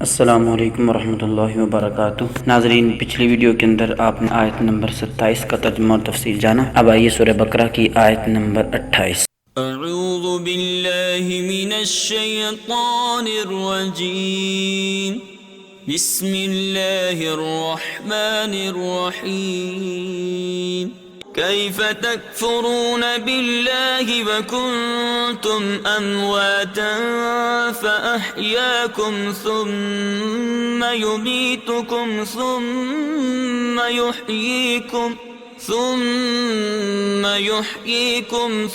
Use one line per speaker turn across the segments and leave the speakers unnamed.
السلام علیکم ورحمۃ اللہ وبرکاتہ۔ ناظرین، پچھلی ویڈیو کے اندر آپ نے آیت نمبر 27 کا ترجمہ اور تفسیر جانا۔ اب آئیے سورہ بقرہ کی آیت نمبر 28۔
اعوذ باللہ من الشیطان الرجیم، بسم اللہ الرحمن الرحیم۔ کیف تکفرون باللہ وکنتم امواتا فاحیاکم ثم یمیتکم ثم یحییکم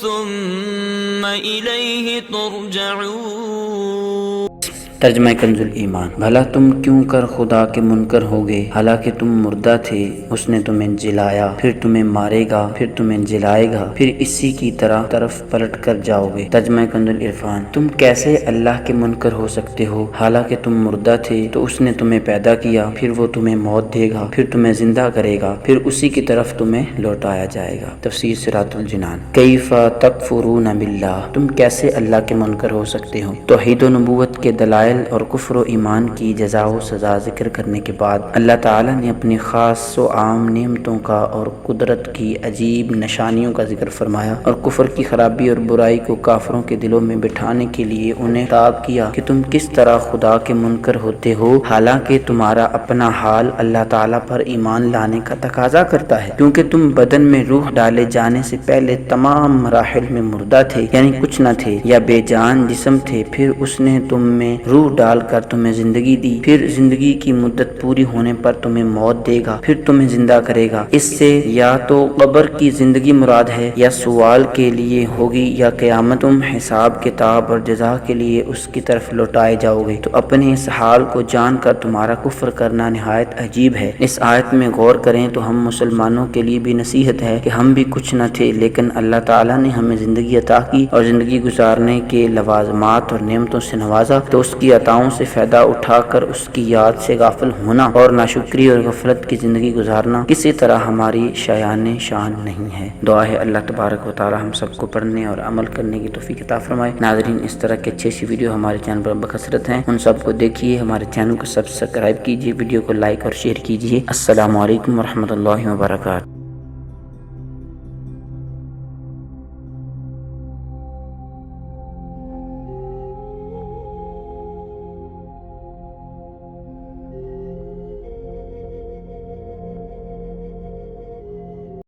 ثم الیہ ترجعون۔
ترجمہ کنز ایمان۔ بھلا تم کیوں کر خدا کے منکر ہوگے، حالانکہ تم مردہ تھے، اس نے تمہیں جلایا، پھر تمہیں مارے گا، پھر تمہیں جلائے گا، پھر اسی کی طرف پلٹ کر جاؤ گے۔ ترجمہ کنز عرفان۔ تم کیسے اللہ کے منکر ہو سکتے ہو، حالانکہ تم مردہ تھے تو اس نے تمہیں پیدا کیا، پھر وہ تمہیں موت دے گا، پھر تمہیں زندہ کرے گا، پھر اسی کی طرف تمہیں لوٹایا جائے گا۔ تفسیر صراط الجنان۔ کیف تکفرون باللہ، تم کیسے اللہ کے منکر ہو سکتے ہو۔ توحید و نبوت کے دلائل اور کفر و ایمان کی جزا و سزا ذکر کرنے کے بعد اللہ تعالیٰ نے اپنی خاص و عام نعمتوں کا اور قدرت کی عجیب نشانیوں کا ذکر فرمایا، اور کفر کی خرابی اور برائی کو کافروں کے دلوں میں بٹھانے کے لیے انہیں خطاب کیا کہ تم کس طرح خدا کے منکر ہوتے ہو، حالانکہ تمہارا اپنا حال اللہ تعالیٰ پر ایمان لانے کا تقاضا کرتا ہے، کیونکہ تم بدن میں روح ڈالے جانے سے پہلے تمام مراحل میں مردہ تھے، یعنی کچھ نہ تھے یا بے جان جسم تھے، پھر اس نے تم میں روح ڈال کر تمہیں زندگی دی، پھر زندگی کی مدت پوری ہونے پر تمہیں موت دے گا، پھر تمہیں زندہ کرے گا۔ اس سے یا تو قبر کی زندگی مراد ہے یا سوال کے لیے ہوگی یا قیامت، تم حساب کتاب اور جزا کے لیے اس کی طرف لوٹائے جاؤ گے۔ تو اپنے اس حال کو جان کر تمہارا کفر کرنا نہایت عجیب ہے۔ اس آیت میں غور کریں تو ہم مسلمانوں کے لیے بھی نصیحت ہے کہ ہم بھی کچھ نہ تھے، لیکن اللہ تعالیٰ نے ہمیں زندگی عطا کی اور زندگی گزارنے کے لوازمات اور نعمتوں سے نوازا، تو اس کی عطاؤں سے فائدہ اٹھا کر اس کی یاد سے غافل ہونا اور ناشکری اور غفلت کی زندگی گزارنا کسی طرح ہماری شایان شان نہیں ہے۔ دعا ہے اللہ تبارک و تعالی ہم سب کو پڑھنے اور عمل کرنے کی توفیق عطا فرمائے۔ ناظرین، اس طرح کے اچھی سی ویڈیو ہمارے چینل پر بکثرت ہیں، ان سب کو دیکھیے، ہمارے چینل کو سبسکرائب کیجیے، ویڈیو کو لائک اور شیئر کیجیے۔ السلام علیکم ورحمۃ اللہ وبرکاتہ۔